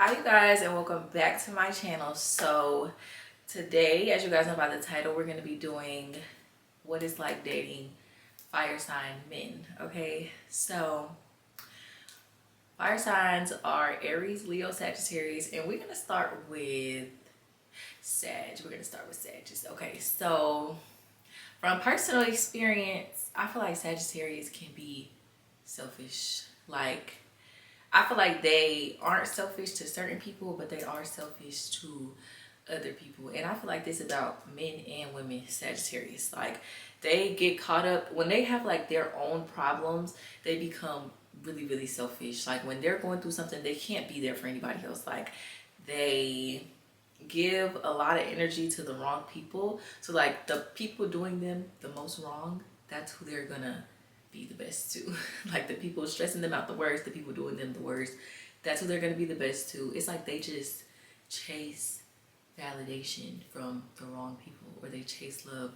Hi you guys, and welcome back to my channel. So today, as you guys know by the title, we're going to be doing what it's like dating fire sign men. Okay, so fire signs are Aries, Leo, Sagittarius, and we're going to start with Sag. We're going to start with Sagittarius. Okay, so from personal experience, I feel like Sagittarius can be selfish. Like, I feel like they aren't selfish to certain people, but they are selfish to other people. And I feel like this about men and women, Sagittarius. Like, they get caught up when they have like their own problems, they become really, really selfish. Like, when they're going through something, they can't be there for anybody else. Like, they give a lot of energy to the wrong people. So like the people doing them the most wrong, that's who they're gonna be the best to. Like the people stressing them out the worst, the people doing them the worst, that's who they're gonna be the best to. It's like they just chase validation from the wrong people, or they chase love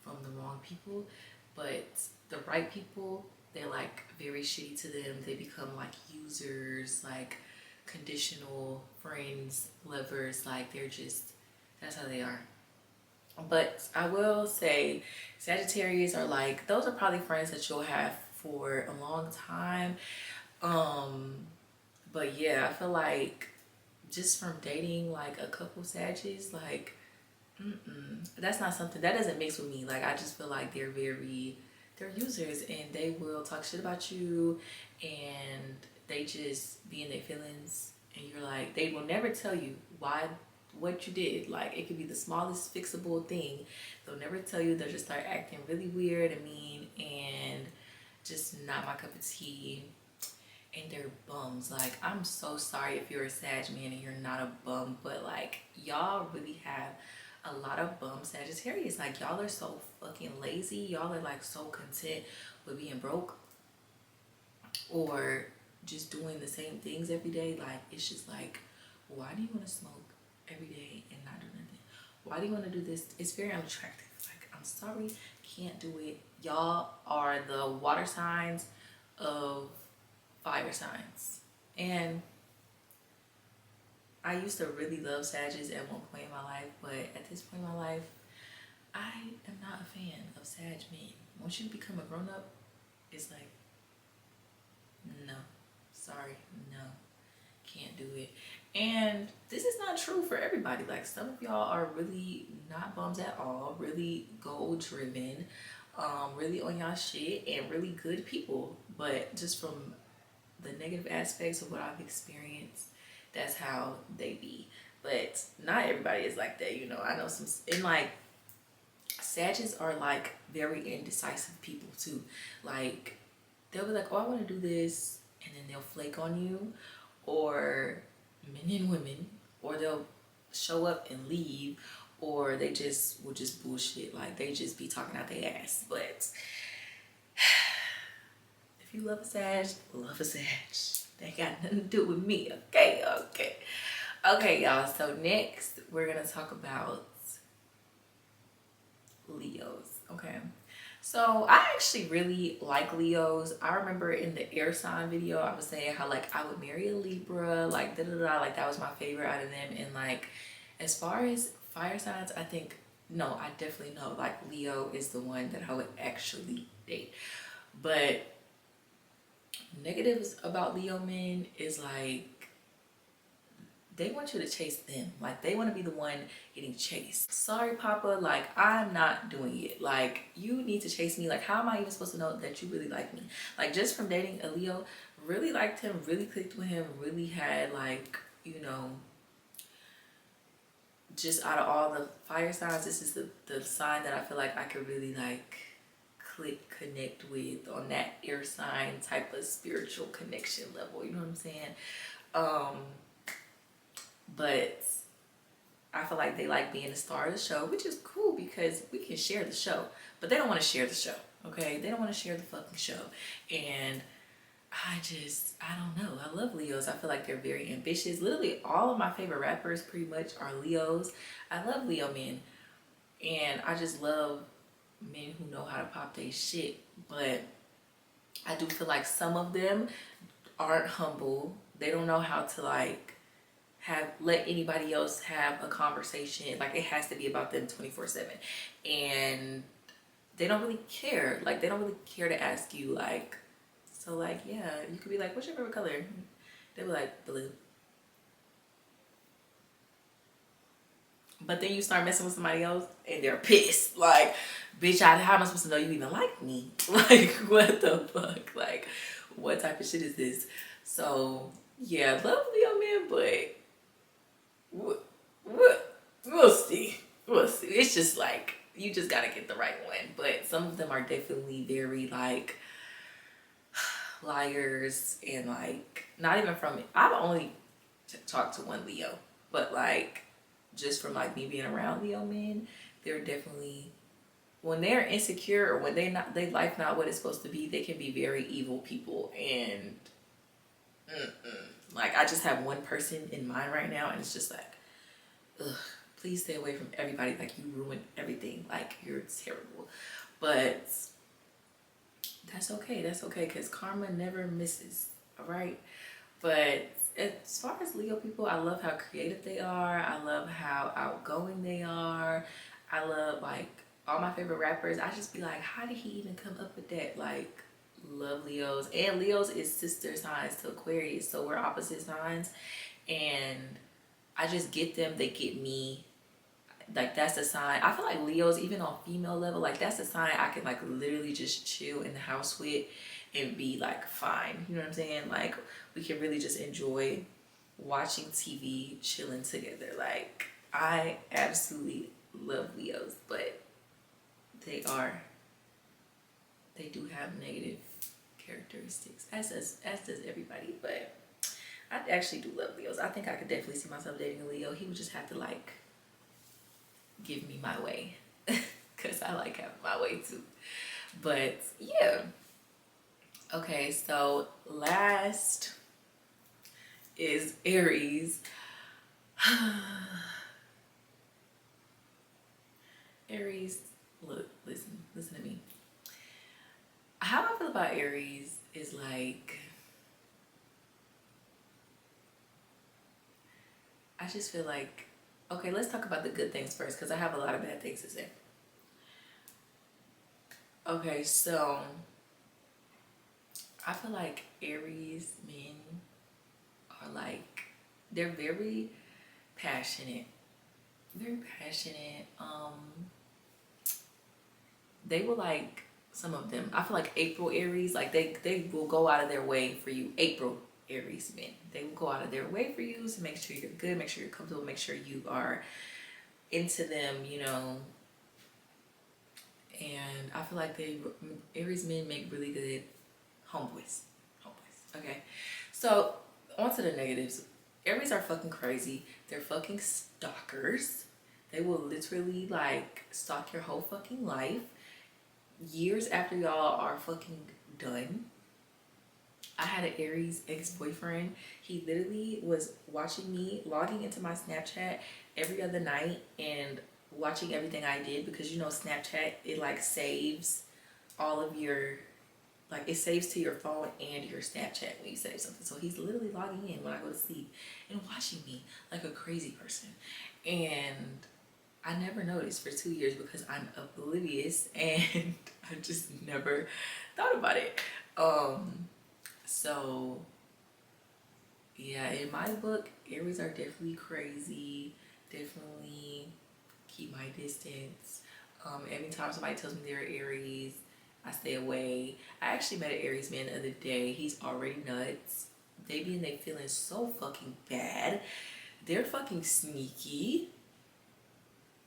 from the wrong people. But the right people, they're like very shitty to them. They become like users, like conditional friends, lovers. Like they're just, that's how they are. But I will say Sagittarius are like, those are probably friends that you'll have for a long time. um but yeah, I feel like just from dating like a couple Saggies, like that's not something that doesn't mix with me. Like I just feel like they're users, and they will talk shit about you, and they just be in their feelings, and you're like, they will never tell you why, what you did. Like it could be the smallest fixable thing, they'll never tell you. They'll just start acting really weird and mean, and just not my cup of tea. And they're bums. Like, I'm so sorry if you're a Sag man and you're not a bum, but like y'all really have a lot of bum Sagittarius. Like y'all are so fucking lazy. Y'all are like so content with being broke or just doing the same things every day. Like it's just like, why do you want to smoke every day and not do nothing? Why do you want to do this? It's very unattractive. Like, I'm sorry, can't do it. Y'all are the water signs of fire signs. And I used to really love Sagittarius at one point in my life, but at this point in my life, I am not a fan of Sag men. Once you become a grown up, it's like, no, sorry, no, can't do it. And this is not true for everybody. Like some of y'all are really not bums at all, really goal driven, really on y'all shit, and really good people. But just from the negative aspects of what I've experienced, that's how they be. But not everybody is like that, you know. I know some, and like Sagittarius are like very indecisive people too. Like they'll be like, oh, I want to do this, and then they'll flake on you. Or men and women, or they'll show up and leave, or they just will just bullshit. Like they just be talking out their ass. But if you love a Sag, love a Sag. That got nothing to do with me. Okay, y'all. So next we're gonna talk about Leos. Okay. So I actually really like Leos. I remember in the air sign video, I was saying how like I would marry a Libra, like da da da, like that was my favorite out of them. And like as far as fire signs, I think, no, I definitely know like Leo is the one that I would actually date. But negatives about Leo men is like they want you to chase them. Like they want to be the one getting chased. Sorry, Papa, like I'm not doing it. Like you need to chase me. Like how am I even supposed to know that you really like me? Like just from dating a Leo, really liked him, really clicked with him, really had like, you know, just out of all the fire signs, this is the sign that I feel like I could really like connect with on that air sign type of spiritual connection level. You know what I'm saying? But I feel like they like being the star of the show, which is cool because we can share the show. But they don't want to share the show, okay? They don't want to share the fucking show. And I don't know. I love Leos. I feel like they're very ambitious. Literally all of my favorite rappers pretty much are Leos. I love Leo men. And I just love men who know how to pop their shit. But I do feel like some of them aren't humble. They don't know how to like let anybody else have a conversation. Like it has to be about them 24/7. And they don't really care. Like they don't really care to ask you like, so like, yeah, you could be like, what's your favorite color? They'll be like, blue. But then you start messing with somebody else and they're pissed. Like, bitch, how am I supposed to know you even like me? Like, what the fuck? Like, what type of shit is this? So, yeah, love Leo man, but we'll see. We'll see. It's just like, you just gotta get the right one. But some of them are definitely very like liars and like, not even from, I've only talked to one Leo, but like, just from like me being around Leo men, they're definitely, when they're insecure or when they life not what it's supposed to be, they can be very evil people. And like I just have one person in mind right now, and it's just like, ugh, please stay away from everybody. Like you ruin everything. Like you're terrible. But that's okay. That's okay, because karma never misses. All right. But as far as Leo people, I love how creative they are. I love how outgoing they are. I love like all my favorite rappers. I just be like, how did he even come up with that? Like, love Leos. And Leos is sister signs to Aquarius, so we're opposite signs. And I just get them, they get me. Like that's a sign. I feel like Leos, even on female level, like that's a sign I can like literally just chill in the house with and be like fine. You know what I'm saying? Like we can really just enjoy watching TV, chilling together. Like I absolutely love Leos, but they do have negative characteristics, as does everybody. But I actually do love Leos. I think I could definitely see myself dating a Leo. He would just have to like give me my way, because I like having my way too. But yeah. Okay, so last is Aries. Aries, look, listen to me. How I feel about Aries is like, I just feel like, okay, let's talk about the good things first, because I have a lot of bad things to say. Okay, so I feel like Aries men are like, they're very passionate. Very passionate. They will like, some of them, I feel like April Aries, like they will go out of their way for you. April Aries men, they will go out of their way for you to make sure you're good, make sure you're comfortable, make sure you are into them, you know. And I feel like Aries men make really good homeboys. Okay, so on to the negatives. Aries are fucking crazy. They're fucking stalkers. They will literally like stalk your whole fucking life years after y'all are fucking done. I had an Aries ex-boyfriend. He literally was watching me, logging into my Snapchat every other night and watching everything I did, because you know Snapchat, it like saves all of your, like it saves to your phone and your Snapchat when you save something. So he's literally logging in when I go to sleep and watching me like a crazy person. And I never noticed for 2 years because I'm oblivious and I just never thought about it. So yeah, in my book, Aries are definitely crazy. Definitely keep my distance. Every time somebody tells me they're Aries, I stay away. I actually met an Aries man the other day. He's already nuts. They be in they feeling so fucking bad. They're fucking sneaky.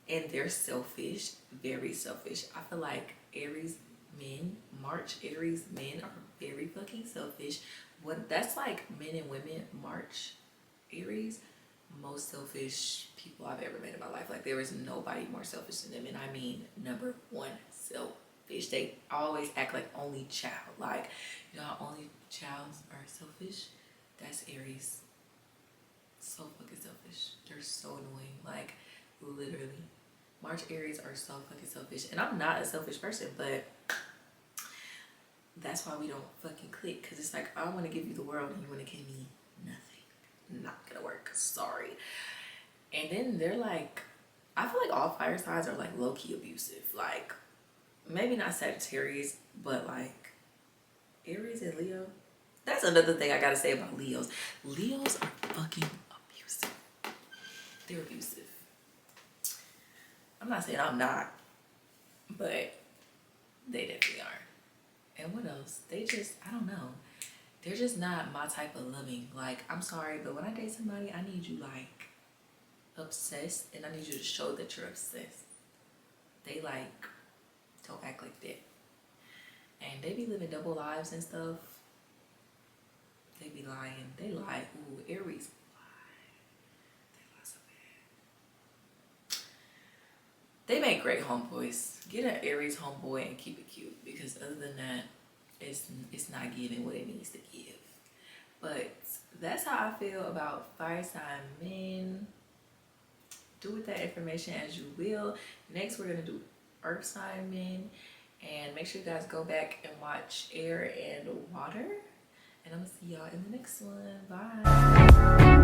And they're selfish. Very selfish. I feel like Aries men, March Aries men are very fucking selfish. That's like men and women, March Aries, most selfish people I've ever met in my life. Like there is nobody more selfish than them. And I mean number one, selfish. They always act like only child. Like, you know how only childs are selfish? That's Aries. So fucking selfish. They're so annoying. Like literally. March Aries are so fucking selfish. And I'm not a selfish person, but that's why we don't fucking click. Because it's like, I want to give you the world and you want to give me nothing. not gonna work, sorry. And then they're like, I feel like all fire signs are like low-key abusive. Like, maybe not Sagittarius, but like Aries and Leo. That's another thing I gotta say about Leos. Leos are fucking abusive. They're abusive. I'm not saying I'm not, but they definitely are. And what else? They just, I don't know. They're just not my type of loving. Like, I'm sorry, but when I date somebody, I need you like obsessed, and I need you to show that you're obsessed. They like don't act like that. And they be living double lives and stuff. They be lying. They lie. Ooh, Aries lie. They lie so bad. They make great homeboys. Get an Aries homeboy and keep it cute, because other than that, it's not giving what it needs to give. But that's how I feel about fire sign men. Do with that information as you will. Next, we're gonna do earth sign men, and make sure you guys go back and watch air and water. And I'm gonna see y'all in the next one. Bye.